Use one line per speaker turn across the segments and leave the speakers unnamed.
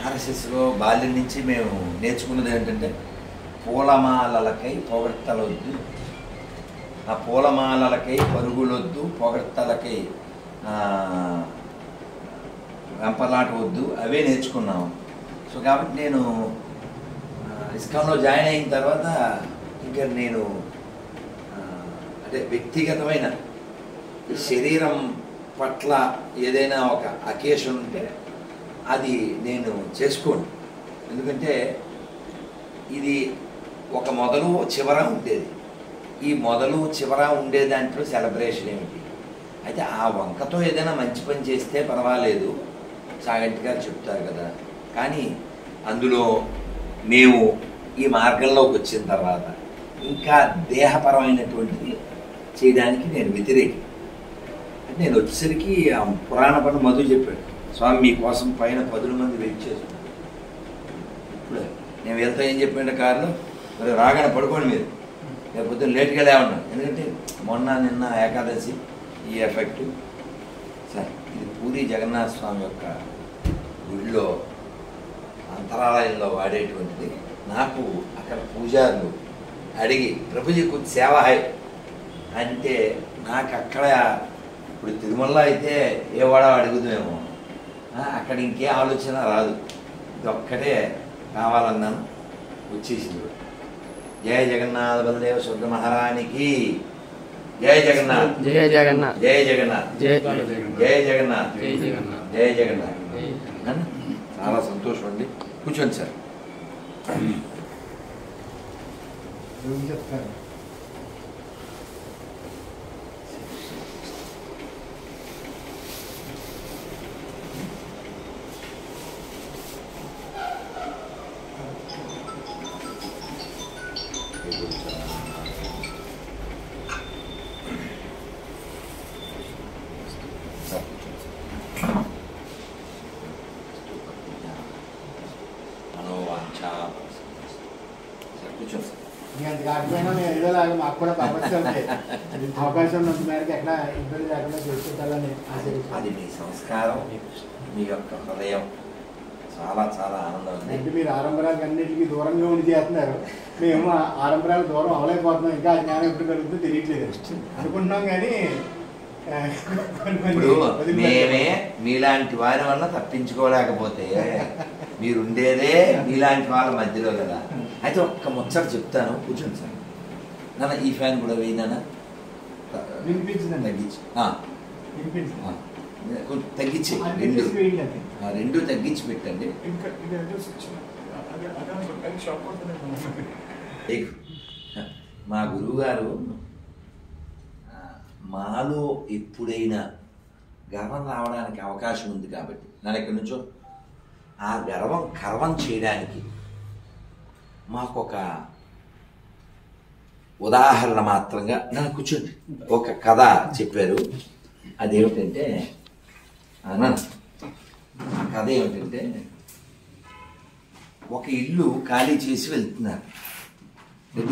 ఆర్ఎస్ఎస్లో బాల్యం నుంచి మేము నేర్చుకున్నది ఏంటంటే పూలమాలలకై పొగడ్తలొద్దు, ఆ పూలమాలలకై పరుగులొద్దు, పొగడ్తలకై వెంపర్లాట వద్దు, అవే నేర్చుకున్నాము. సో కాబట్టి నేను ఇస్కాన్లో జాయిన్ అయిన తర్వాత ఇంకా నేను అంటే వ్యక్తిగతమైన శరీరం పట్ల ఏదైనా ఒక అకేషన్ ఉంటే అది నేను చేసుకోను. ఎందుకంటే ఇది ఒక మొదలు చివర ఉండేది. ఈ మొదలు చివర ఉండే దాంట్లో సెలబ్రేషన్ ఏమిటి? అయితే ఆ వంకతో ఏదైనా మంచి పని చేస్తే పర్వాలేదు, చాగంటి గారు చెప్తారు కదా. కానీ అందులో మేము ఈ మార్గంలోకి వచ్చిన తర్వాత ఇంకా దేహపరమైనటువంటిది చేయడానికి నేను వ్యతిరేకి. అంటే నేను వచ్చేసరికి ఆ పురాణ పని మధు చెప్పాడు, స్వామి మీకోసం పైన 10 మంది వెయిట్ చేస్తున్నారు. ఇప్పుడే నేను వెళ్తా ఏం చెప్పాను కారులో, మరి రాగానే పడుకోండి మీరు, లేకపోతే లేట్గా లేవన్నాను. ఎందుకంటే నిన్న ఏకాదశి ఈ ఎఫెక్టు. సార్ ఇది పూరి జగన్నాథ స్వామి యొక్క గుడిలో అంతరాలయంలో వాడేటువంటిది. నాకు అక్కడ పూజారులు అడిగి ప్రభుజీ కొంచెం సేవ హై అంటే నాకు అక్కడ ఇప్పుడు తిరుమల అయితే ఏ వాడ అడుగుదామేమో, అక్కడ ఇంకే ఆలోచన రాదు, ఇది ఒక్కటే కావాలన్నాను, వచ్చేసింది. జయ జగన్నాథ బలదేవ శుద్ధ మహారానికి జయ జగన్నాథ్,
జయ జగన్నాథ్,
జయ జగన్నాథ్, జయ జగన్నాథ్, జయ జగన్నాథ్. చాలా సంతోషం అండి. కూర్చోండి సార్.
చెప్తాను. అంత కాకపోయినా మేము ఏదోలాగా మాకు కూడా పర్పస్ ఉంటాయి. అవకాశం ఉన్నంత మేరకు ఎక్కడ ఇబ్బంది లేకుండా చేసుకుంటారని ఆశిస్తున్నాను.
అది మీ సంస్కారం, మీ యొక్క హృదయం చాలా చాలా ఆనందం ఉంది.
అంటే మీరు ఆడంబరాలకు అన్నింటికి దూరంగా ఉండి చేస్తున్నారు, మేము ఆడంబరాలు దూరం అవలేకపోతున్నాం. ఇంకా ఆ జ్ఞానం ఎప్పుడు కలుగుతుందో తెలియట్లేదు అనుకుంటున్నాం. కానీ
ఇప్పుడు మేమే మీలాంటి వారి వల్ల తప్పించుకోలేకపోతే మీరుండేదే మీలాంటి వాళ్ళ మధ్యలో కదా. అయితే ఒక్క ముచ్చట చెప్తాను, కూర్చోండి సార్. నాన్న ఈ ఫ్యాన్ కూడా వేయినా
వినిపించిందండి.
తగ్గించి
వినిపించింది
కొంచెం తగ్గించి రెండు తగ్గించి పెట్టండి. మా గురువుగారు మాలో ఎప్పుడైనా గర్వం రావడానికి అవకాశం ఉంది కాబట్టి నన్ను ఎక్కడి నుంచో ఆ కర్వం చేయడానికి మాకొక ఉదాహరణ మాత్రంగా నన్ను కూర్చోండి ఒక కథ చెప్పారు. అదేమిటంటే ఆ కథ ఏమిటంటే ఒక ఇల్లు ఖాళీ చేసి వెళ్తున్నారు.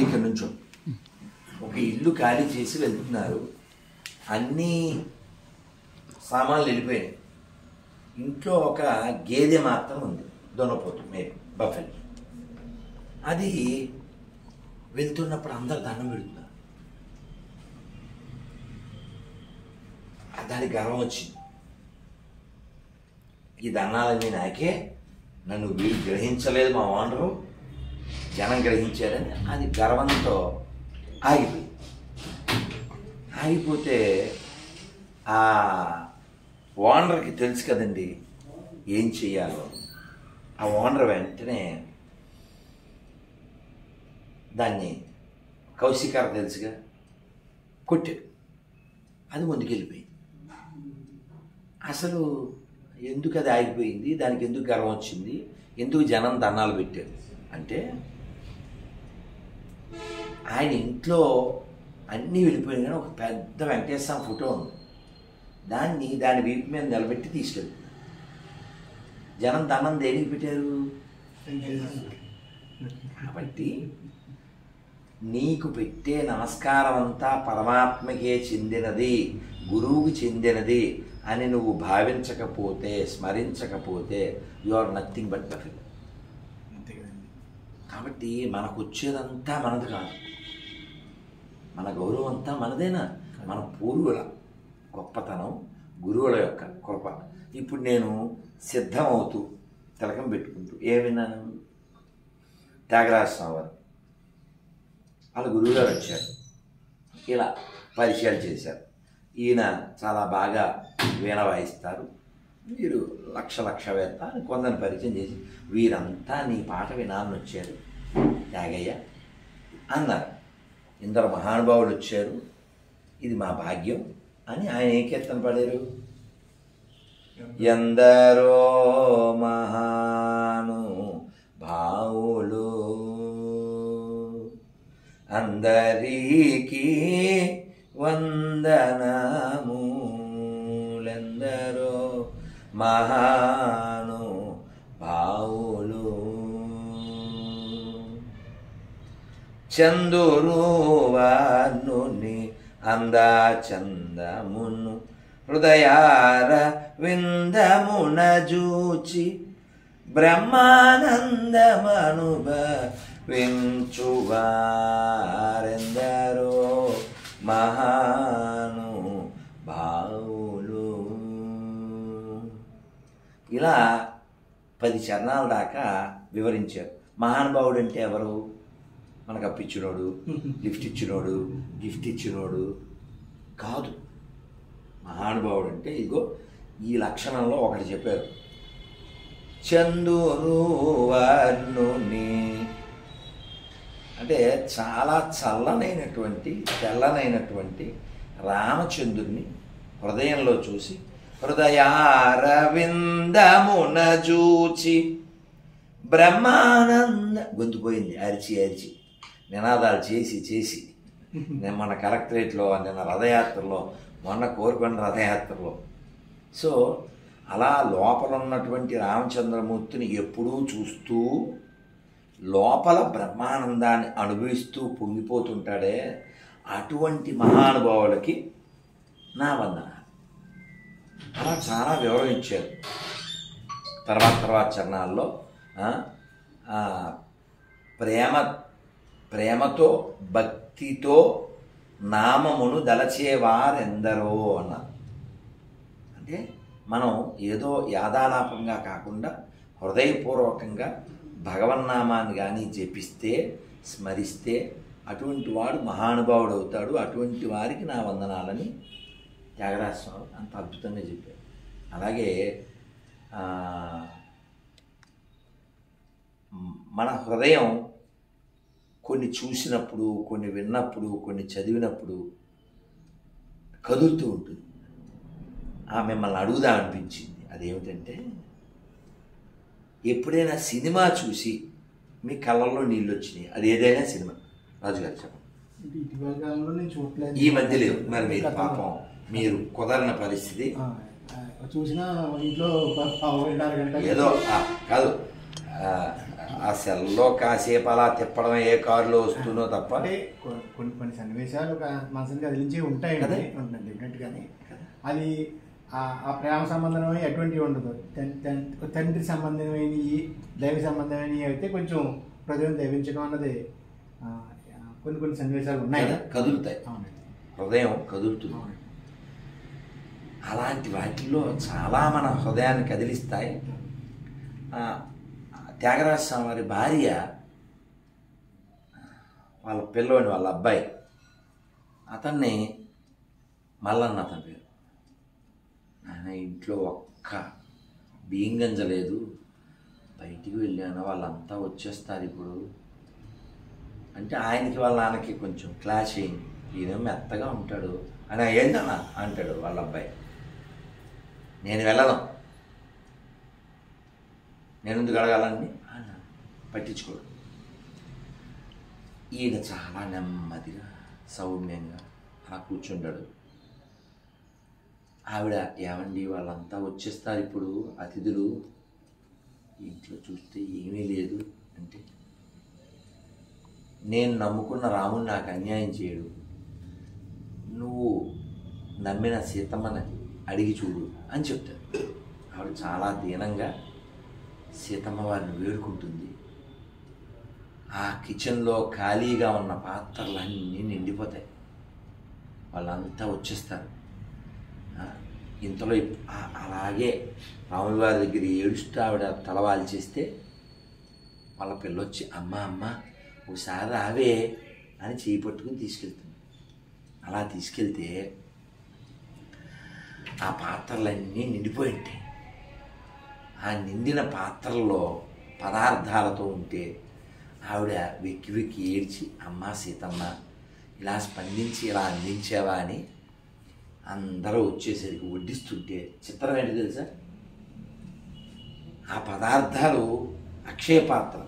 ఇక్కడ నుంచో ఒక ఇల్లు ఖాళీ చేసి వెళ్తున్నారు. అన్నీ సామాన్లు వెళ్ళిపోయాయి. ఇంట్లో ఒక గేదె మాత్రం ఉంది, దొనపోతు మేరు బఫెల్. అది వెళ్తున్నప్పుడు అందరు దండం పెడుతున్నారు. దానికి గర్వం వచ్చింది, ఈ దండాలన్నీ నాకే, నన్ను వీళ్ళు గ్రహించలేదు మా ఓనరు, జనం గ్రహించారని అది గర్వంతో ఆగిపోయింది. ఆగిపోతే ఆ ఓనర్కి తెలుసు కదండి ఏం చెయ్యాలో. ఆ ఓనర్ వెంటనే దాన్ని కౌశికార తెలుసుగా కొట్టాడు. అది ముందుకెళ్ళిపోయింది. అసలు ఎందుకు అది ఆగిపోయింది, దానికి ఎందుకు గర్వం వచ్చింది, ఎందుకు జనం దండాలు పెట్టారు అంటే ఆయన ఇంట్లో అన్నీ వెళ్ళిపోయినాయి కానీ ఒక పెద్ద వెంకటేశ్వర స్వామి ఫోటో ఉంది. దాని వీపు మీద నిలబెట్టి తీసుకెళ్ళి జనం దండం దేనికి పెట్టారు. కాబట్టి నీకు పెట్టే నమస్కారం అంతా పరమాత్మకే చెందినది, గురువుకి చెందినది. అని నువ్వు భావించకపోతే, స్మరించకపోతే you are nothing but buffalo.
అంతే కదండి.
కాబట్టి మనకు వచ్చేదంతా మనది కాదు, మన గౌరవం అంతా మనదేనా, మన పూర్వుల గొప్పతనం, గురువుల యొక్క కృప. ఇప్పుడు నేను సిద్ధమవుతూ తిలకం పెట్టుకుంటూ ఏమిన్నాను, త్యాగరాజ స్వామి వారు వాళ్ళ గురువుగారు వచ్చారు, ఇలా పరిచయాలు చేశారు. ఈయన చాలా బాగా వీణ వాయిస్తారు, వీరు లక్షవేత్త అని కొందరిని పరిచయం చేసి వీరంతా నీ పాట వినాలని వచ్చారు త్యాగయ్య అన్నారు. ఇందరు మహానుభావులు వచ్చారు, ఇది మా భాగ్యం అని ఆయన ఏ కీర్తన పాడారు, ఎందరో మహాను భావులు అందరికీ వందనములెందరో మహాను భావులు చందురు వార్నుని అందా చందమును హృదయార విందమున జూచి బ్రహ్మానందమనుభవించువారెందరో మహాను భావులు. ఇలా 10 చరణాల దాకా వివరించారు. మహానుభావుడు అంటే ఎవరు, మనకు అప్పిచ్చినోడు, లిఫ్ట్ ఇచ్చినోడు, గిఫ్ట్ ఇచ్చినోడు కాదు. మహానుభావుడు అంటే ఇదిగో ఈ లక్షణంలో ఒకటి చెప్పారు, చందురు వర్ణుని అంటే చాలా చల్లనైనటువంటి తెల్లనైనటువంటి రామచంద్రుని హృదయంలో చూసి హృదయారవిందమున చూచి బ్రహ్మానంద గొంతుపోయింది అరిచి నినాదాలు చేసి నేను మన కలెక్టరేట్లో, నిన్న రథయాత్రలో, మొన్న కోరుకొండ రథయాత్రలో. సో అలా లోపల ఉన్నటువంటి రామచంద్రమూర్తిని ఎప్పుడూ చూస్తూ లోపల బ్రహ్మానందాన్ని అనుభవిస్తూ పొంగిపోతుంటాడే, అటువంటి మహానుభావులకి నా వందనాలు. అలా చాలా వివరణ ఇచ్చారు. తర్వాత చరణాల్లో ప్రేమతో భక్తితో నామమును దలచేవారెందరో అన్నారు. అంటే మనం ఏదో యాదాలాపంగా కాకుండా హృదయపూర్వకంగా భగవన్నామాన్ని కానీ జపిస్తే, స్మరిస్తే అటువంటి వాడు మహానుభావుడు అవుతాడు. అటువంటి వారికి నా వందనాలని త్యాగరాజ స్వామి అంత అద్భుతంగా చెప్పారు. అలాగే మన హృదయం కొన్ని చూసినప్పుడు, కొన్ని విన్నప్పుడు, కొన్ని చదివినప్పుడు కదులుతూ ఉంటుంది. మిమ్మల్ని అడుగుదా అనిపించింది. అదేమిటంటే, ఎప్పుడైనా సినిమా చూసి మీ కళ్ళల్లో నీళ్ళు వచ్చినాయి, అది ఏదైనా సినిమా, రాజుగారు చెప్పండి. ఈ మధ్య లేదు, మరి మీరు పాపం మీరు కుదరని పరిస్థితి
చూసినా ఇంట్లో
ఏదో కాదు, ఆ సెల్లో కాసేపు అలా తిప్పడం, ఏ కారులో వస్తుందో తప్ప.
కొన్ని సన్నివేశాలు మనసుని కదిలించి ఉంటాయి డెఫినెట్గానే. అది ఆ ప్రేమ సంబంధమైన ఎటువంటివి ఉండదు. తండ్రి సంబంధమైనవి, దైవ సంబంధమైనవి అయితే కొంచెం హృదయం దైవించడం అన్నది కొన్ని సన్నివేశాలు ఉన్నాయి,
కదులుతాయి, హృదయం కదులుతుంది. అలాంటి వాటిల్లో చాలా మన హృదయాన్ని కదిలిస్తాయి. త్యాగరాజ స్వామి వారి భార్య, వాళ్ళ పిల్లోని, వాళ్ళ అబ్బాయి, అతన్ని మల్లన్న అతని పేరు. ఆయన ఇంట్లో ఒక్క బియ్యం గింజ లేదు, బయటికి వెళ్ళాను, వాళ్ళంతా వచ్చేస్తారు ఇప్పుడు అంటే ఆయనకి వాళ్ళ నాన్నకి కొంచెం క్లాష్ అయింది. ఈయన మెత్తగా ఉంటాడు అని ఏంటన్నా అంటాడు వాళ్ళ అబ్బాయి. నేను వెళ్ళను, నేను ఎందుకు అడగాలని పట్టించుకోడు. ఈయన చాలా నెమ్మదిగా సౌమ్యంగా అలా కూర్చుంటాడు. ఆవిడ, ఏమండి వాళ్ళంతా వచ్చేస్తారు ఇప్పుడు అతిథులు, ఇంట్లో చూస్తే ఏమీ లేదు అంటే, నేను నమ్ముకున్న రాముడు నాకు అన్యాయం చేయడు, నువ్వు నమ్మిన సీతమ్మని అడిగి చూడు అని చెప్తారు. ఆవిడ చాలా దీనంగా సీతమ్మ వారిని వేడుకుంటుంది. ఆ కిచెన్లో ఖాళీగా ఉన్న పాత్రలన్నీ నిండిపోతాయి. వాళ్ళంతా వచ్చేస్తారు. ఇంతలో అలాగే రాముల వారి దగ్గర ఏడుస్తూ ఆవిడ తలవాలు చేస్తే వాళ్ళ పిల్లొచ్చి అమ్మ అమ్మ ఒకసారి రావే అని చేయి పట్టుకుని తీసుకెళ్తుంది. అలా తీసుకెళ్తే ఆ పాత్రలన్నీ నిండిపోయి ఉంటాయి. ఆ నిండిన పాత్రల్లో పదార్థాలతో ఉంటే ఆవిడ వెక్కి వెక్కి ఏడ్చి అమ్మ సీతమ్మ ఇలా స్పందించి ఇలా అందించావా అని అందరూ వచ్చేసరికి వడ్డిస్తుంటే చిత్రం ఏంటి తెలుసా, ఆ పదార్థాలు అక్షయ పాత్ర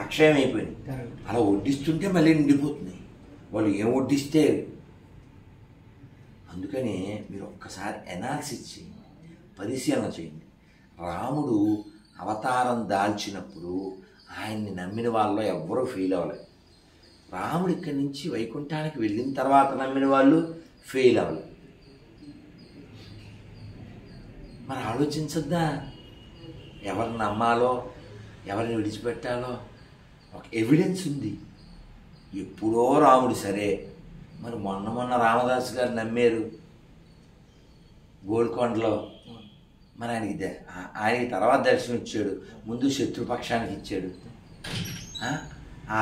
అక్షయమైపోయింది. అలా వడ్డిస్తుంటే మళ్ళీ నిండిపోతున్నాయి. వాళ్ళు ఏం వడ్డిస్తే. అందుకని మీరు ఒక్కసారి ఎనాలిసిస్ చేయండి, పరిశీలన చేయండి. రాముడు అవతారం దాల్చినప్పుడు ఆయన్ని నమ్మిన వాళ్ళలో ఎవ్వరూ ఫెయిల్ అవ్వలేదు. రాముడు ఇక్కడి నుంచి వైకుంఠానికి వెళ్ళిన తర్వాత నమ్మిన వాళ్ళు ఫెయిల్ అవ్వలేదు. మరి ఆలోచించద్దా, ఎవరిని నమ్మాలో ఎవరిని విడిచిపెట్టాలో ఒక ఎవిడెన్స్ ఉంది. ఎప్పుడో రాముడు సరే, మరి మొన్న రామదాసు గారు నమ్మారు గోల్కొండలో. మరి ఆయనకి తర్వాత దర్శనం ఇచ్చాడు, ముందు శత్రుపక్షానికి ఇచ్చాడు. ఆ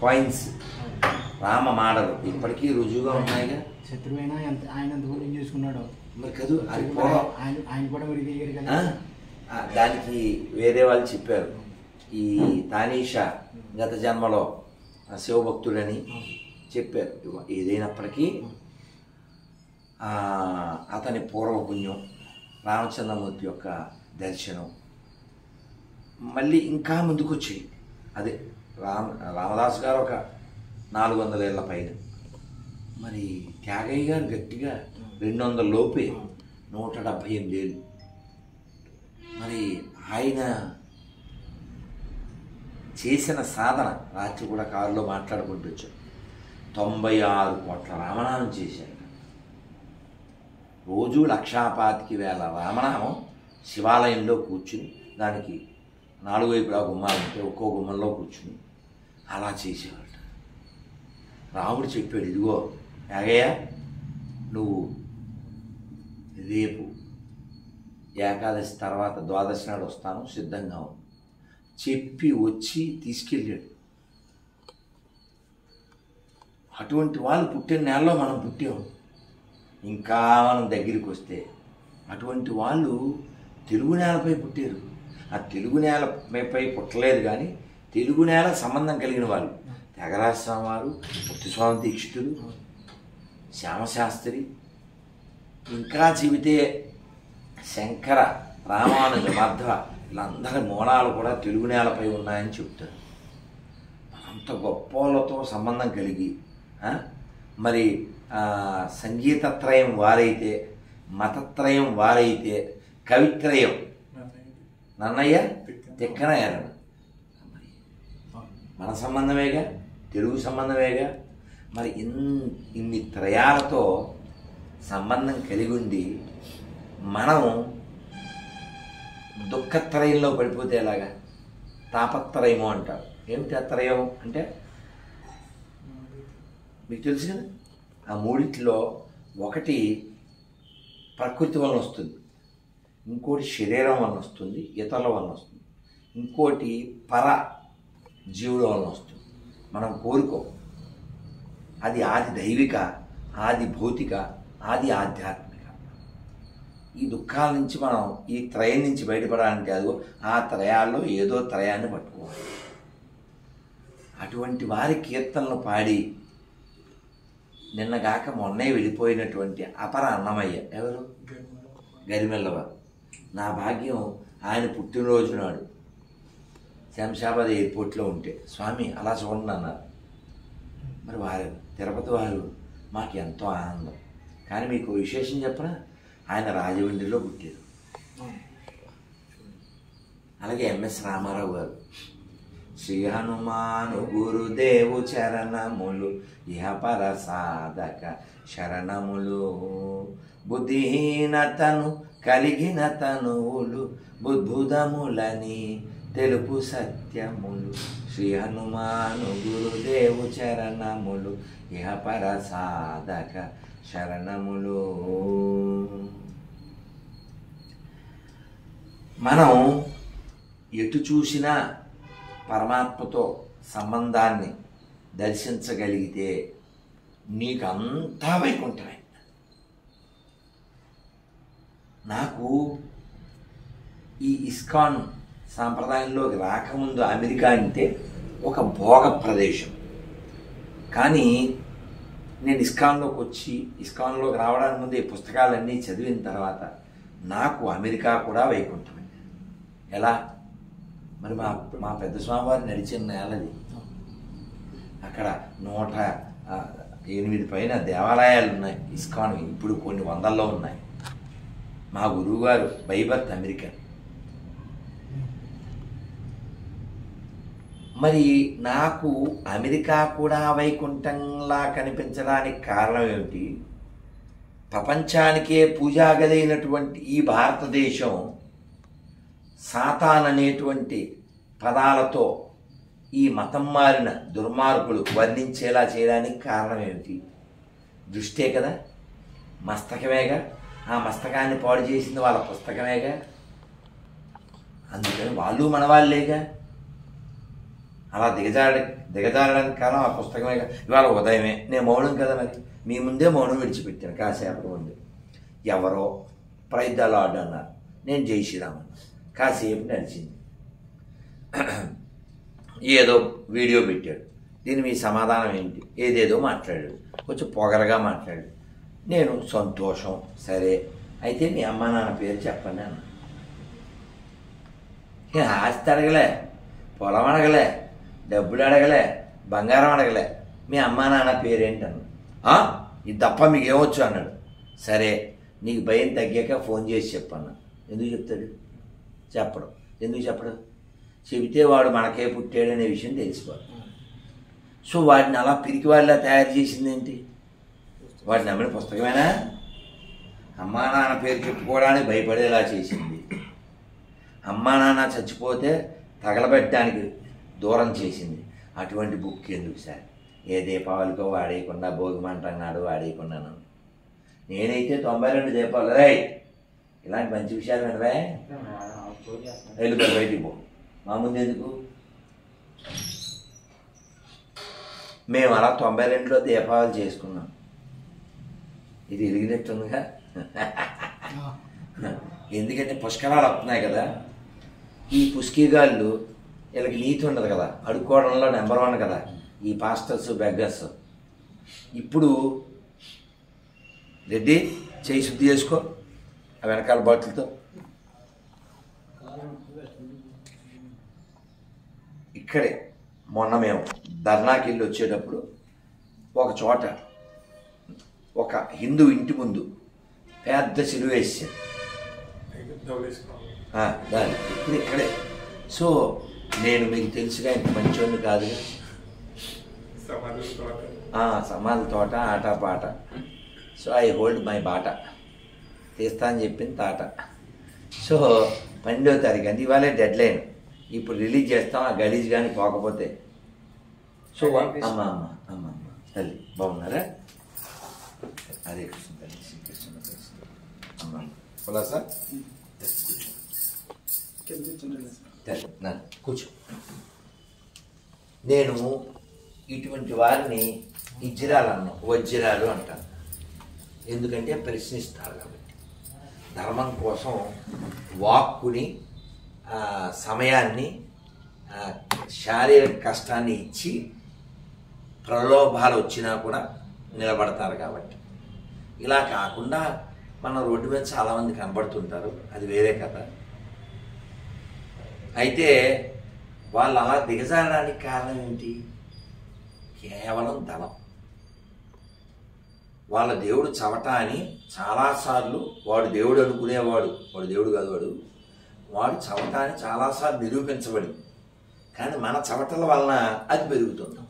కాయిన్స్ రామ మాడలు ఇప్పటికీ రుజువుగా ఉన్నాయిగా.
శత్రువైనా ఆయన ఎంతమంది ఏం చేసుకున్నాడో
మరి కదూ. అది
ఆయన కూడా మరి కదా.
దానికి వేరే వాళ్ళు చెప్పారు, ఈ తానీషా గత జన్మలో శివభక్తుడని చెప్పారు. ఏదైనప్పటికీ అతని పూర్వపుణ్యం, రామచంద్రమూర్తి యొక్క దర్శనం మళ్ళీ ఇంకా ముందుకు వచ్చాయి. అదే రామదాసు గారు ఒక 400 ఏళ్ల పైన, మరి త్యాగయ్య గారు గట్టిగా 200 లోపే, 178 ఏళ్ళు. మరి ఆయన చేసిన సాధన రాత్రి కూడా కారులో మాట్లాడుకుంటూ వచ్చాం. 96 కోట్ల రామనామం చేశారు. రోజు 1,25,000 రామనామం శివాలయంలో కూర్చుని, దానికి 4 వైపులా గుమ్మాలు ఉంటే ఒక్కో గుమ్మంలో కూర్చుని అలా చేసేవాడు. రాముడు చెప్పాడు, ఇదిగో యాగయ్య, నువ్వు రేపు ఏకాదశి తర్వాత ద్వాదశి నాడు వస్తాను, సిద్ధంగా ఉంది చెప్పి వచ్చి తీసుకెళ్ళాడు. అటువంటి వాళ్ళు పుట్టిన నెలలో మనం పుట్టాము. ఇంకా మనం దగ్గరికి వస్తే అటువంటి వాళ్ళు తెలుగు నేలపై పుట్టారు. ఆ తెలుగు నేలపై పుట్టలేదు కానీ తెలుగు నేల సంబంధం కలిగిన వాళ్ళు త్యాగరాజ స్వామి వారు, ముత్తుస్వామి దీక్షితులు, శ్యామశాస్త్రి, ఇంకా చెబితే శంకర, రామానుజ, మధ్వ, వీళ్ళందరి మూలాలు కూడా తెలుగు నేలపై ఉన్నాయని చెప్తారు. అంత గొప్ప వాళ్ళతో సంబంధం కలిగి మరి సంగీతత్రయం వారైతే, మతత్రయం వారైతే, కవిత్రయం నన్నయ్య తిక్కనయ్యారు. మన సంబంధమేగా, తెలుగు సంబంధమేగా. మరి ఇన్ని త్రయాలతో సంబంధం కలిగి ఉండి మనం దుఃఖత్రయంలో పడిపోతే ఎలాగా? తాపత్రయము అంటారు. ఏమిటి అత్రయం అంటే మీకు తెలుసు కదా. ఆ మూడిట్లో ఒకటి ప్రకృతి వలన వస్తుంది, ఇంకోటి శరీరం వలన వస్తుంది, ఇతరుల వలన వస్తుంది, ఇంకోటి పర జీవుల వలన వస్తుంది. మనం కోరుకో. అది ఆది దైవిక, ఆది భౌతిక, ఆది ఆధ్యాత్మిక. ఈ దుఃఖాల నుంచి మనం ఈ త్రయం నుంచి బయటపడాలంటే అదిగో ఆ త్రయాల్లో ఏదో త్రయాన్ని పట్టుకోవాలి. అటువంటి వారి కీర్తనలు పాడి నిన్నగాక మొన్నే వెళ్ళిపోయినటువంటి అపర అన్నమయ్య, ఎవరు? గరిమెల్లవారు. నా భాగ్యం ఆయన పుట్టినరోజు నాడు శంషాబాద్ ఎయిర్పోర్ట్లో ఉంటే స్వామి అలా చూడండి అన్నారు. మరి వారు తిరుపతి వారు మాకు ఎంతో ఆనందం. కానీ మీకు విశేషం చెప్పనా, ఆయన రాజమండ్రిలో పుట్టారు. అలాగే ఎంఎస్ రామారావు గారు శ్రీ హనుమాను గురుదేవు చరణములు ఇహపర సాధక శరణములు. బుద్ధిహీనతను కలిగిన తనువులు బుద్భుతములని తెలుపు సత్యములు. శ్రీ హనుమాను గురుదేవు చరణములు ఇహపర సాధక శరణములు. మనం ఎటు చూసినా పరమాత్మతో సంబంధాన్ని దర్శించగలిగితే నీకు అంతా వైకుంఠమే. నాకు ఈ ఇస్కాన్ సాంప్రదాయంలోకి రాకముందు అమెరికా అంటే ఒక భోగ ప్రదేశం. కానీ నేను ఇస్కాన్లోకి వచ్చి ఇస్కాన్లోకి రావడానికి ముందు ఈ పుస్తకాలన్నీ చదివిన తర్వాత నాకు అమెరికా కూడా వైకుంఠమే. ఎలా? మరి మా పెద్ద స్వామివారు నడిచిన నేలది. అక్కడ 108 పైన దేవాలయాలు ఉన్నాయి ఇస్కాన్. ఇప్పుడు కొన్ని వందల్లో ఉన్నాయి. మా గురువుగారు బై బర్త్ అమెరికన్. మరి నాకు అమెరికా కూడా వైకుంఠంలా కనిపించడానికి కారణం ఏమిటి? ప్రపంచానికే పూజాగలైనటువంటి ఈ భారతదేశం సాతాన్ అనేటువంటి పదాలతో ఈ మతం మారిన దుర్మార్గులు వర్ణించేలా చేయడానికి కారణం ఏమిటి? దృష్టే కదా, మస్తకమేగా. ఆ మస్తకాన్ని పాడు చేసింది వాళ్ళ పుస్తకమేగా. అందుకని వాళ్ళు మన వాళ్ళేగా. అలా దిగజారడానికి కారణం ఆ పుస్తకమేగా. ఇవాళ ఉదయమే నేను మౌనం కదా, మరి మీ ముందే మౌనం విడిచిపెట్టాను కాసేపటి ముందు. ఎవరో ప్రైజ్ ద లార్డ్ అన్నారు, నేను జై శ్రీరామ్ అన్నా. కాసేపు నడిచింది. ఏదో వీడియో పెట్టాడు, దీని మీ సమాధానం ఏంటి? ఏదేదో మాట్లాడాడు, కొంచెం పొగరగా మాట్లాడాడు. నేను సంతోషం, సరే అయితే మీ అమ్మ నాన్న పేరు చెప్పండి అన్న. ఆస్తి అడగలే, పొలం అడగలే, డబ్బులు అడగలే, బంగారం అడగలే, మీ అమ్మ నాన్న పేరేంటి అన్న. ఇది తప్ప మీకు ఏమొచ్చు అన్నాడు. సరే నీకు భయం తగ్గాక ఫోన్ చేసి చెప్పన్నా. ఎందుకు చెప్తాడు? చెప్పడం. ఎందుకు చెప్పడం? చెబితే వాడు మనకే పుట్టాడనే విషయం తెలిసిపోదు. సో వాడిని అలా పిరికి వాళ్ళ తయారు చేసింది ఏంటి? వాడిని నమ్మిన పుస్తకమేనా? అమ్మా నాన్న పేరు చెప్పుకోవడానికి భయపడేలా చేసింది. అమ్మా నాన్న చచ్చిపోతే తగలబెట్టడానికి దూరం చేసింది. అటువంటి బుక్ ఎందుకు సార్? ఏ దీపావళికో వాడేయకుండా, భోగిమంట అన్నాడు వాడేయకున్నాను. నేనైతే 92 దీపావళి. రైట్, ఇలాంటి మంచి విషయాలు వినవే, వెళ్ళిపోయి బయటికి పో. మా ముందు ఎందుకు? మేము అలా 92లో దీపావళి చేసుకున్నాం. ఇది ఎరిగినట్టుందిగా. ఎందుకంటే పుష్కరాలు వస్తున్నాయి కదా. ఈ పుష్కిగాళ్ళు వీళ్ళకి నీతి ఉండదు కదా, అడుక్కోవడంలో నెంబర్ 1 కదా ఈ పాస్టర్స్ బెగ్గర్స్. ఇప్పుడు రెడ్డి చేయి శుద్ధి చేసుకో ఆ వెనకాల బాటిల్తో. ఇక్కడే మొన్న మేము ధర్నాకి వెళ్ళి వచ్చేటప్పుడు ఒక చోట ఒక హిందూ ఇంటి ముందు పెద్ద సిలువ వేసాడు. దాని ఇప్పుడు ఇక్కడే. సో నేను మీకు తెలుసుగా ఇంత మంచివాడిని కాదుగా. సమాధి తోట, ఆటపాట. సో ఐ హోల్డ్ మై బాట. తీస్తా అని చెప్పింది తాట. సో 12వ తారీఖు అంటే ఇవాళే డెడ్ లైన్. ఇప్పుడు రిలీజ్ చేస్తాం ఆ గలీజ్ కానీ పోకపోతే. సో అమ్మ తల్లి బాగున్నారా? హరే కృష్ణ తల్లి, శ్రీకృష్ణ అమ్మ పోలా సార్ కూర్చో. నేను ఇటువంటి వారిని వజ్రాలు అంటాను. ఎందుకంటే ప్రశ్నిస్తారు కాబట్టి. ధర్మం కోసం వాక్కుని, సమయాన్ని, శారీరక కష్టాన్ని ఇచ్చి ప్రలోభాలు వచ్చినా కూడా నిలబడతారు కాబట్టి. ఇలా కాకుండా మన రోడ్డు మీద చాలామంది కనబడుతుంటారు, అది వేరే కథ. అయితే వాళ్ళు అలా దిగజారడానికి కారణం ఏంటి? కేవలం ధనం. వాళ్ళ దేవుడు చవట అని చాలాసార్లు వాడు దేవుడు అనుకునేవాడు, వాడు దేవుడు కాదు, వాడు చవట అని చాలాసార్లు నిరూపించబడింది. కానీ మన చవటల వలన అది పెరుగుతుంది.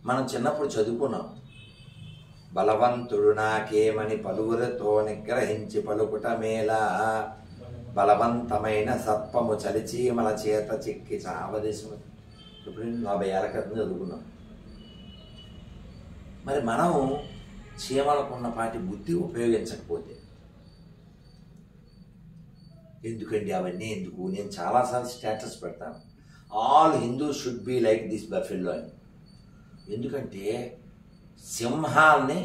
మనం చిన్నప్పుడు చదువుకున్నాం, బలవంతుడు నాకేమని పలువురితో నిగ్రహించి పలుకుట మేలా, బలవంతమైన సర్పము చలిచీమల చేత చిక్కి చావదేశం. ఇప్పుడు 40 ఏళ్ళ క్రితం చదువుకున్నాం. మరి మనం చీమలకున్నపాటి బుద్ధి ఉపయోగించకపోతే ఎందుకండి అవన్నీ ఎందుకు? నేను చాలాసార్లు స్టేటస్ పెడతాను, all Hindus should be like this buffalo అని. ఎందుకంటే సింహాల్ని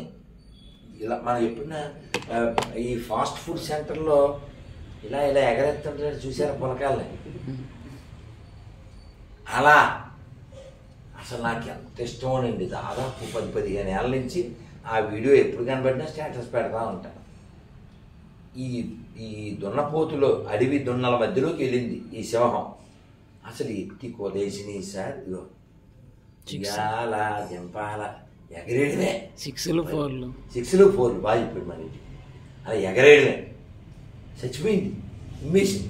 ఇలా మనం ఎప్పుడైనా ఈ ఫాస్ట్ ఫుడ్ సెంటర్లో ఇలా ఇలా ఎగరెత్తుంటారు చూసారా పులకాలని? అలా అసలు నాకు ఎంత ఇష్టమోనండి. దాదాపు 10-15 ఏళ్ళ నుంచి ఆ వీడియో ఎప్పుడు కనబడినా స్టేటస్ పెడతా ఉంటాను. ఈ దున్నపోతులో అడవి దున్నల మధ్యలోకి వెళ్ళింది ఈ సింహం. అసలు ఎత్తి కొలేసినాయి సార్. ఇగో ఇయాల జంపాల ఎగరేయడమే.
6లు 4లు
బాగా చెప్పాడు మన ఇంటికి. అలా ఎగరేయడమే. చచ్చిపోయింది, ఉమ్మేసింది.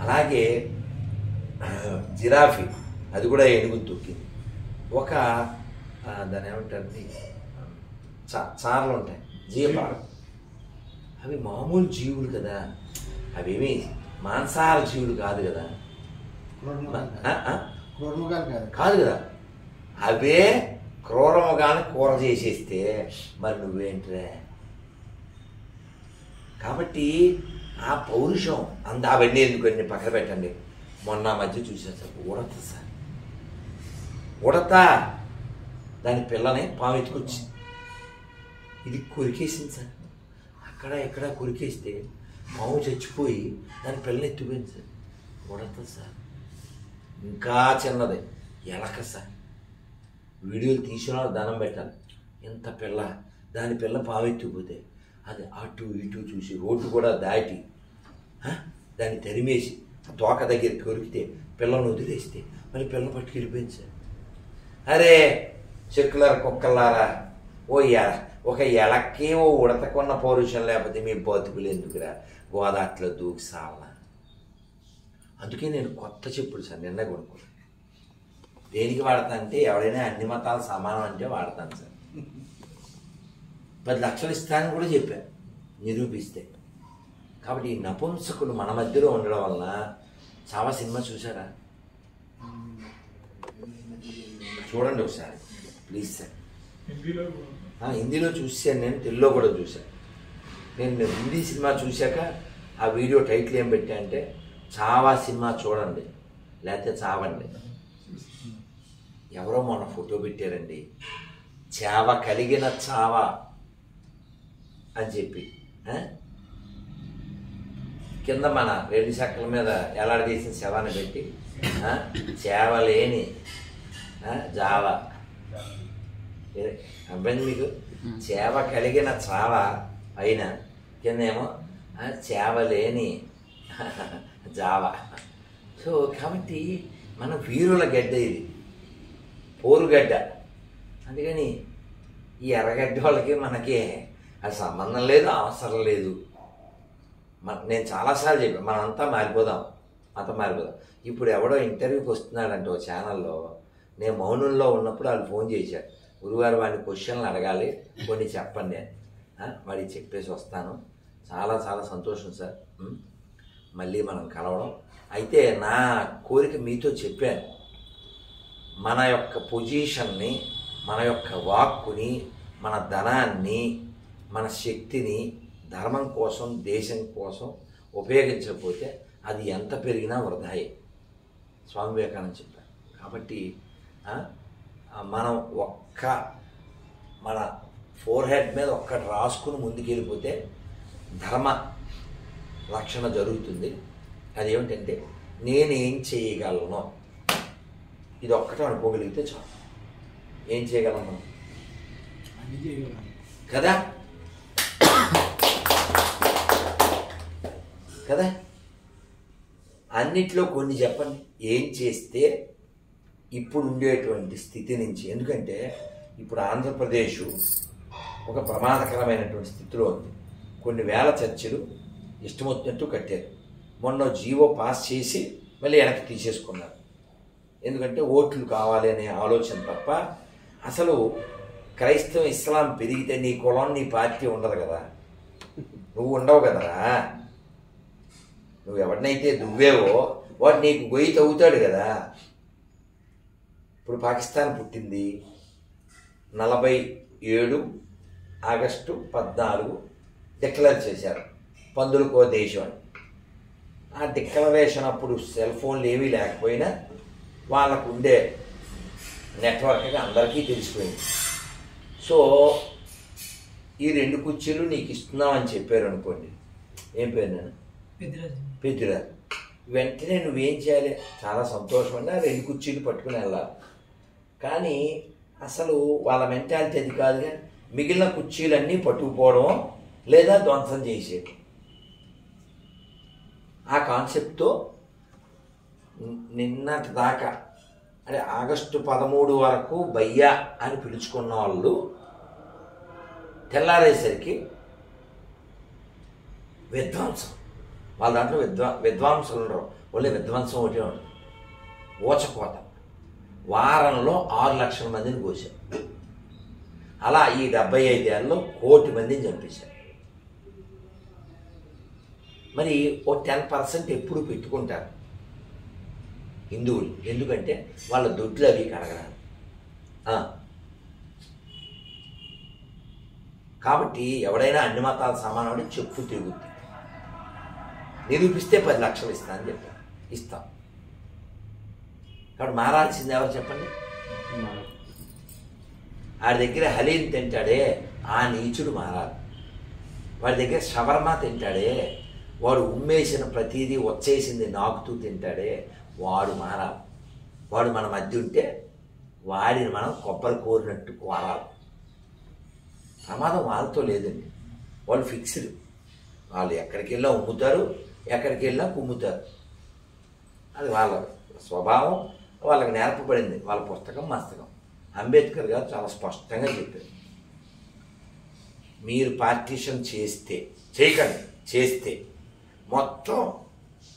అలాగే జిరాఫీ, అది కూడా ఏనుగుని తొక్కింది. ఒక దాని ఏమంటారు, చార్లు ఉంటాయి, జీపాలు. అవి మామూలు జీవులు కదా, అవేమి మాంసాహార జీవులు కాదు కదా, కాదు కదా. అవే క్రూరముగానే కూర చేసేస్తే మరి నువ్వేంట్రా? కాబట్టి ఆ పౌరుషం అవన్నీ ఎందుకండి, పక్కన పెట్టండి. మొన్న మధ్య చూసాను సార్, ఉడత సార్, ఉడత దాని పిల్లని పాము ఎత్తుకొచ్చి ఇది కొరికేసింది సార్. అక్కడ ఎక్కడ కొరికేస్తే పాము చచ్చిపోయి దాని పిల్లని ఎత్తుపోయింది సార్. ఉడత సార్, ఇంకా చిన్నది ఎలక సార్. వీడియోలు తీసిన దండం పెట్టాలి. ఎంత పిల్ల, దాని పిల్ల పాము ఎత్తుకుపోతే అది అటు ఇటు చూసి రోడ్డు కూడా దాటి దాన్ని తరిమేసి తోక దగ్గర కొరికితే పిల్లను వదిలేస్తే మళ్ళీ పిల్ల పట్టుకెళ్ళిపోయింది సార్. అరే చెక్కులారా కుక్కలారా, ఒక ఎలక్కే ఓ ఉడతకున్న పౌరుషం లేకపోతే మీ బతుకులు ఎందుకురా? గోదాట్లో దూకి సావలా. అందుకే నేను కొత్త చెప్పులు సార్ నిన్న కొనుక్కున్నాను. దేనికి వాడతాను అంటే, ఎవడైనా అన్ని మతాలు సమానం అంటే వాడతాను సార్. 10 లక్షలు ఇస్తానని కూడా చెప్పాను నిరూపిస్తే. కాబట్టి ఈ నపుంసకులు మన మధ్యలో ఉండడం వలన. చావా సినిమా చూసారా? చూడండి ఒకసారి ప్లీజ్ సార్. హిందీలో చూసాను నేను, తెలుగులో కూడా చూశాను. నేను హిందీ సినిమా చూశాక ఆ వీడియో టైటిల్ ఏం పెట్టా అంటే, చావా సినిమా చూడండి లేకపోతే చావండి. ఎవరో మొన్న ఫోటో పెట్టారండి, చావ కలిగిన చావా అని చెప్పి కింద మన 2 చెక్కల మీద ఎలాడదీసిన శవాన్ని పెట్టి చేవలేని జావా. అబ్బాయి మీకు చేవ కలిగిన చావ పైన, కింద ఏమో చేవలేని జావా. సో కాబట్టి మన వీరుల గడ్డ ఇది, పోరుగడ్డ. అందుకని ఈ ఎర్రగడ్డ వాళ్ళకి మనకి అది సంబంధం లేదు, అవసరం లేదు. నేను చాలాసార్లు చెప్పాను, మనంతా మారిపోదాం, అంతా మారిపోదాం. ఇప్పుడు ఎవడో ఇంటర్వ్యూకి వస్తున్నాడంటే ఓ ఛానల్లో, నేను మౌనంలో ఉన్నప్పుడు వాళ్ళు ఫోన్ చేశారు, గురువారు వాడిని క్వశ్చన్లు అడగాలి, కొన్ని చెప్పండి అని. వాడికి చెప్పేసి వస్తాను. చాలా చాలా సంతోషం సార్ మళ్ళీ మనం కలవడం. అయితే నా కోరిక మీతో చెప్పాను, మన యొక్క పొజిషన్ని, మన యొక్క వాక్కుని, మన ధనాన్ని, మన శక్తిని ధర్మం కోసం, దేశం కోసం ఉపయోగించకపోతే అది ఎంత పెరిగినా వృధాయే. స్వామి వివేకానంద చెప్పారు. కాబట్టి మనం మన ఫోర్హెడ్ మీద ఒక్కటి రాసుకుని ముందుకెళ్ళిపోతే ధర్మ రక్షణ జరుగుతుంది. అదేమిటంటే, నేనేం చేయగలను, ఇది ఒక్కటే అనుకోగలిగితే చాలు. ఏం చేయగలం మనం కదా కదా అన్నిట్లో కొన్ని చెప్పండి. ఏం చేస్తే ఇప్పుడు ఉండేటువంటి స్థితి నుంచి, ఎందుకంటే ఇప్పుడు ఆంధ్రప్రదేశ్ ఒక ప్రమాదకరమైనటువంటి స్థితిలో ఉంది. కొన్ని వేల చర్చిలు ఇష్టమొచ్చినట్టు కట్టారు. మొన్న జీవో పాస్ చేసి మళ్ళీ వెనక్కి తీసేసుకున్నారు. ఎందుకంటే ఓట్లు కావాలి అనే ఆలోచన తప్ప అసలు క్రైస్తవం ఇస్లాం పెరిగితే నీ కులం నీ పార్టీ ఉండదు కదా, నువ్వు ఉండవు కదరా. నువ్వు ఎవరినైతే దువ్వేవో వాడు నీకు గొయ్యి తవ్వుతాడు కదా. ఇప్పుడు పాకిస్తాన్ పుట్టింది 47 ఆగస్టు 14 డిక్లేర్ చేశారు పందులకో దేశం అని. ఆ డిక్లరేషన్ అప్పుడు సెల్ ఫోన్లు ఏమీ లేకపోయినా వాళ్ళకు ఉండే నెట్వర్క్గా అందరికీ తెలిసిపోయింది. సో ఈ 2 కుర్చీలు నీకు ఇస్తున్నామని చెప్పారు అనుకోండి, ఏం పేరు నేను పెద్దిరాజు, వెంటనే నువ్వేం చేయాలి? చాలా సంతోషం అండి, ఆ 2 కుర్చీలు పట్టుకుని వెళ్ళాలి. కానీ అసలు వాళ్ళ మెంటాలిటీ అది కాదుగా. మిగిలిన కుర్చీలన్నీ పట్టుకుపోవడం లేదా ధ్వంసం చేసేది. ఆ కాన్సెప్ట్తో నిన్నటి దాకా అంటే ఆగస్టు 13 వరకు బయ్యా అని పిలుచుకున్న వాళ్ళు తెల్లారేసరికి విధ్వంసం. వాళ్ళ దాంట్లో విద్వాంసులు ఉండరు, వాళ్ళే విధ్వంసం ఒకటే ఉండదు. ఊచకోత వారంలో 6 లక్షల మందిని కోశారు. అలా ఈ 75 ఏళ్ళలో 1 కోటి మందిని చంపేశారు. మరి ఓ 10% ఎప్పుడు పెట్టుకుంటారు హిందువులు, ఎందుకంటే వాళ్ళ దొడ్లు అవి కడగరాదు. కాబట్టి ఎవడైనా అన్ని మతాల సమానమని చెప్పు తిరుగుద్ది. నిరూపిస్తే 10 లక్షలు ఇస్తా అని చెప్పారు, ఇస్తాం. కాబట్టి మారాల్సింది ఎవరు చెప్పండి? వాడి దగ్గర హలీం తింటాడే ఆ నీచుడు మారాలి. వాడి దగ్గర షవర్మా తింటాడే, వాడు ఉమ్మేసిన ప్రతిదీ వచ్చేసింది నాకుతూ తింటాడే వాడు మారాలి. వాడు మన మధ్య ఉంటే వాడిని మనం కొబ్బరి కోరినట్టు కోరాలి. ప్రమాదం వాళ్ళతో లేదండి, వాళ్ళు ఫిక్స్డ్. వాళ్ళు ఎక్కడికి వెళ్ళా ఉమ్ముతారు, ఎక్కడికి వెళ్ళా కుమ్ముతారు. అది వాళ్ళ స్వభావం, వాళ్ళకి నేర్పబడింది. వాళ్ళ పుస్తకం మస్తకం. అంబేద్కర్ గారు చాలా స్పష్టంగా చెప్పారు, మీరు పార్టీషన్ చేయకండి, చేస్తే మొత్తం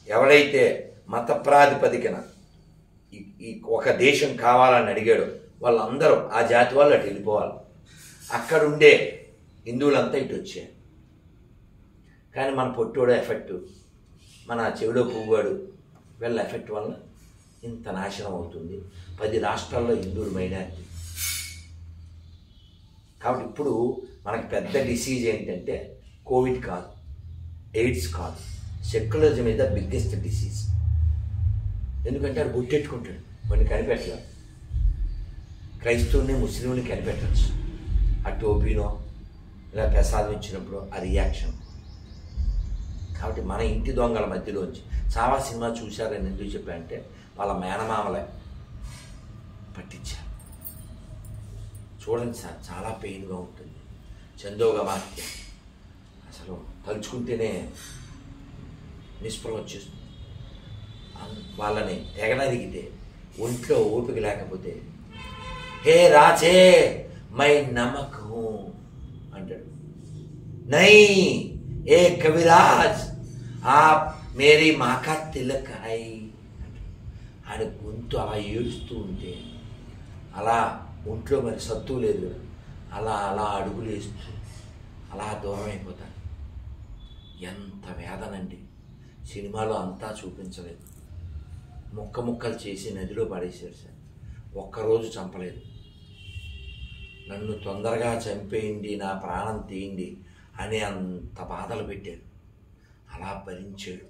ఎవడైతే మత ప్రాతిపదికన ఈ ఒక దేశం కావాలని అడిగాడో వాళ్ళందరూ ఆ జాతి వాళ్ళు అటు వెళ్ళిపోవాలి. అక్కడుండే హిందువులంతా ఇటు వచ్చారు. కానీ మన పొట్టోడు ఎఫెక్టు, మన చెవిడో పువ్వాడు వీళ్ళ ఎఫెక్ట్ వల్ల ఇంత నాశనం అవుతుంది. 10 రాష్ట్రాల్లో హిందువులు మైనారిటీ. కాబట్టి ఇప్పుడు మనకి పెద్ద డిసీజ్ ఏంటంటే కోవిడ్ కాదు, ఎయిడ్స్ కాదు, secularism is the biggest disease. ఎందుకంటే అది గుట్టెట్టుకుంటాడు, వాడిని కనిపెట్టలేదు. క్రైస్తవుని ముస్లింని కనిపెట్టచ్చు. ఆ టోపీనో ఇలా ప్రసాదం ఇచ్చినప్పుడు ఆ రియాక్షన్. కాబట్టి మన ఇంటి దొంగల మధ్యలోంచి చావా సినిమా చూశారని ఎందుకు చెప్పారంటే వాళ్ళ మేనమామలే పట్టించారు. చూడండి సార్, చాలా పెయిన్గా ఉంటుంది. చందోగమాత్య అసలు తలుచుకుంటేనే నిస్పృహ వచ్చేస్తుంది. వాళ్ళని తెగనదిగితే ఒంట్లో ఓపిక లేకపోతే హే రాజే మై నమక్ హూ అంటాడు. నై ఏ కవిరాజ్ ఆప్ మేరీ మాకా తిలక్ హై. ఆయన గొంతు అలా ఏడుస్తూ ఉంటే అలా ఒంట్లో మరి సత్తు లేదు కదా, అలా అలా అడుగులు వేస్తూ అలా దూరం అయిపోతాడు. ఎంత వేదనండి. సినిమాలో అంతా చూపించలేదు, ముక్క ముక్కలు చేసి నదిలో పడేశారు సార్. ఒక్కరోజు చంపలేదు. నన్ను తొందరగా చంపేయండి, నా ప్రాణం తీయండి అని అంత బాధలు పెట్టారు. అలా భరించాడు.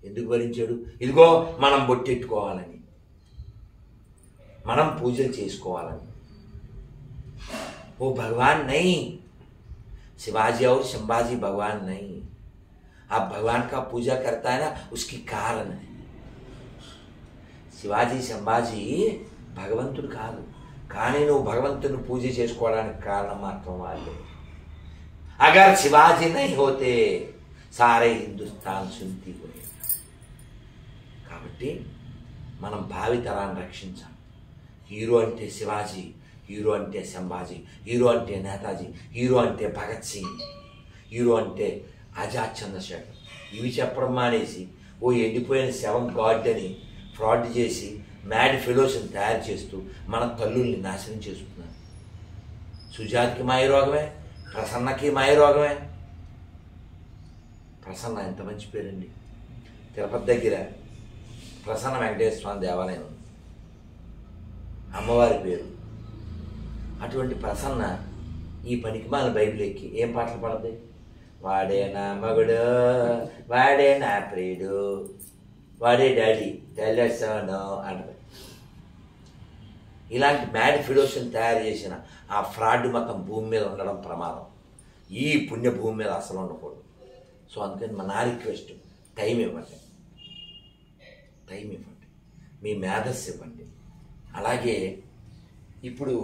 ఎందుకు భరించాడు? ఇదిగో మనం బొట్టెట్టుకోవాలని, మనం పూజలు చేసుకోవాలని. वो भगवान नहीं, शिवाजी और संभाजी भगवान नहीं. आप भगवान का पूजा करता है ना, उसकी कारण है. శివాజీ సంభాజీ భగవంతుడు కాదు, కానీ నువ్వు భగవంతుని పూజ చేసుకోవడానికి కారణం మాత్రం వాళ్ళే. అగర్ శివాజీ నహీ హోతే సారే హిందుస్థాన్ సుంతి పోయే. కాబట్టి మనం భావితరాన్ని రక్షించాలి. హీరో అంటే శివాజీ, హీరో అంటే సంభాజీ, హీరో అంటే నేతాజీ, హీరో అంటే భగత్ సింగ్, హీరో అంటే ఆజాద్ చంద్రశేఖర్. ఇవి చెప్పడం మానేసి ఓ ఎండిపోయిన శవం గాడ్ అని ఫ్రాడ్ చేసి మ్యాడ్ ఫెలోస్ని తయారు చేస్తూ మన తల్లుల్ని నాశనం చేస్తున్నారు. సుజాత్కి మాయరోగమే, ప్రసన్నకి మాయరోగమే. ప్రసన్న ఎంత మంచి పేరండి. తిరుపతి దగ్గర ప్రసన్న వెంకటేశ్వర స్వామి దేవాలయం ఉంది, అమ్మవారి పేరు. అటువంటి ప్రసన్న ఈ పనికిమాల బైబిల్ ఎక్కి ఏం పాటలు పడతాయి? వాడే నా మగుడు, వాడే నా ప్రియుడు, వాడే డాడీ తెల్లసాను అంటది. ఇలాంటి మ్యాడ్ ఫిలోస్ని తయారు చేసిన ఆ ఫ్రాడ్ మతం భూమి మీద ఉండడం ప్రమాదం. ఈ పుణ్య భూమి మీద అసలు ఉండకూడదు. సో అందుకని మా నా రిక్వెస్ట్, టైం ఇవ్వండి, టైం ఇవ్వండి, మీ మేధస్సు ఇవ్వండి. అలాగే ఇప్పుడు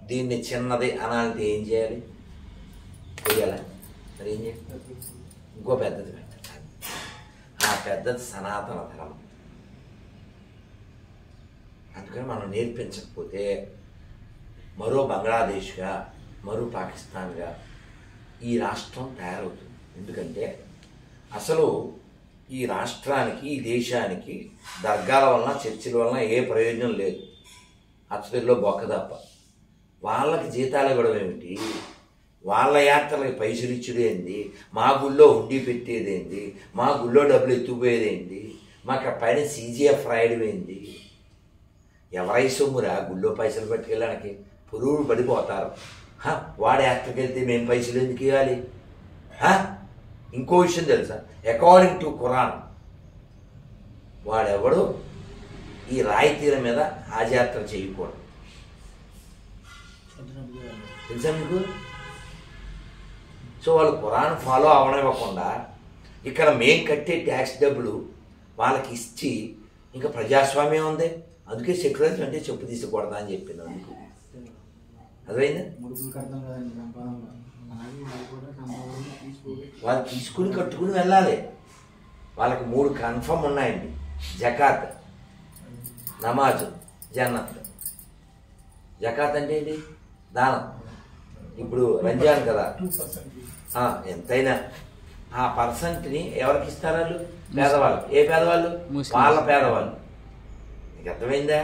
దీన్ని చిన్నది అనాలంటే ఏం చేయాలి? చేయాలా? మరి ఏం చేయాలి? ఇంకో పెద్దది పెట్టాలి. ఆ పెద్దది సనాతన ధర్మం. అందుకని మనం నేర్పించకపోతే మరో బంగ్లాదేశ్గా, మరో పాకిస్తాన్గా ఈ రాష్ట్రం తయారవుతుంది. ఎందుకంటే అసలు ఈ రాష్ట్రానికి, ఈ దేశానికి దర్గాల వలన, చర్చిల వలన ఏ ప్రయోజనం లేదు. అచ్చడిలో బొక్క తప్ప. వాళ్ళకి జీతాలు ఇవ్వడం ఏమిటి? వాళ్ళ యాత్రలకి పైసలు ఇచ్చుడు ఏంది? మా గుళ్ళో ఉండి పెట్టేది ఏంది? మా గుళ్ళో డబ్బులు ఎత్తుకుపోయేది ఏంది? మాకు పైన CGF రాయడం ఏంది? ఎవరై సొమ్మురా గుళ్ళో పైసలు పట్టుకెళ్ళడానికి? పురుగులు పడిపోతారు. వాడి యాత్రకి వెళ్తే మేము పైసలు ఎందుకు ఇవ్వాలి? ఇంకో విషయం తెలుసా? అకార్డింగ్ టు ఖురాన్ వాడెవడు ఈ రాయితీల మీద హాజయాత్ర చేయకూడదు. తెలుసా మీకు? సో వాళ్ళు ఖురాన్ ఫాలో అవనివ్వకుండా ఇక్కడ మేం కట్టే ట్యాక్స్ డబ్బులు వాళ్ళకి ఇచ్చి ఇంకా ప్రజాస్వామ్యం ఉంది. అందుకే సెక్యులరిజం అంటే చెప్పు తీసుకోకూడదా అని చెప్పింది. అందుకు అదైందా? వాళ్ళు తీసుకుని కట్టుకుని వెళ్ళాలి. వాళ్ళకి 3 కన్ఫర్మ్ ఉన్నాయండి: జకాత్, నమాజ్, జన్నత్. జకాత్ అంటే ఏంటి? దానం. ఇప్పుడు రంజాన్ కదా, ఎంతైనా ఆ పర్సెంట్ని ఎవరికి ఇస్తారు? వాళ్ళు పేదవాళ్ళు. ఏ పేదవాళ్ళు? వాళ్ళ పేదవాళ్ళు. నీకు అర్థమైందా?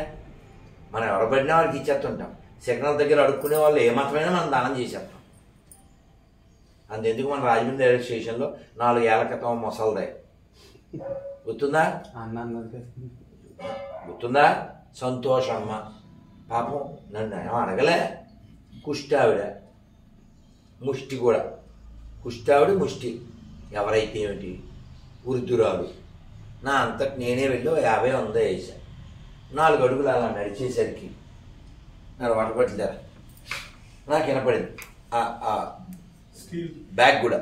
మనం ఎవడబడినా వాళ్ళకి ఇచ్చేస్తుంటాం. సిగ్నల్ దగ్గర అడుక్కునే వాళ్ళు ఏ మాత్రమైనా మనం దానం చేసేస్తాం. అందుకు మన రాజమండ్రి రైల్వే స్టేషన్లో 4 ఏళ్ల క్రితం మొసలదే గుర్తుందా? గుర్తుందా? సంతోషమ్మ పాపం నన్ను ఏమో అడగలే. కుష్టావిడ, ముష్టి కూడా. కుష్టావిడ, ముష్టి ఎవరైతే ఏమిటి? వృద్ధురాలు. నా అంతటి నేనే వెళ్ళి 50-100 వేసా. 4 అడుగులు అలా నడిచేసరికి నాకు వటపట్టిదారా నాకు వినపడింది. బ్యాగ్ కూడా